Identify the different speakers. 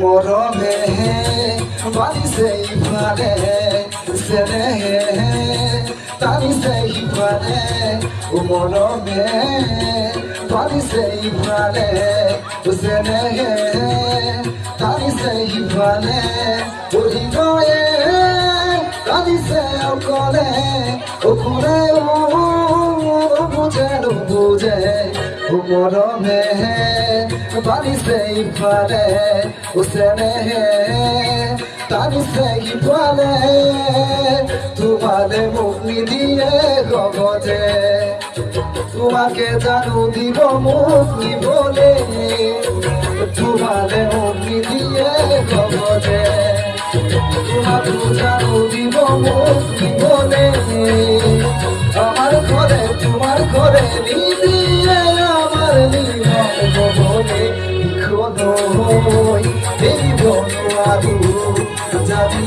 Speaker 1: মরমে বাড়ি সেই পারে সেরে তারি সেই পারে মরমে বাড়ি সেই পারে সেরে তারি সেই পারে হৃদয়ে তারি সে করে ওপরে বুঝে বুঝে মরমে বাড়ি সেই পারে সেরে তারি সেই পারে তোমারে মুক্তি দিয়ে গগজে তোমাকে জানু দিব মুক্তি বলে তোমারে মুক্তি দিয়ে গগজে তোমাকে জানু দিব মুক্তি বলে আমার ঘরে তোমার ঘরে দিয়ে আমার নির্মল বলে কোনো এই বনু আলু জানি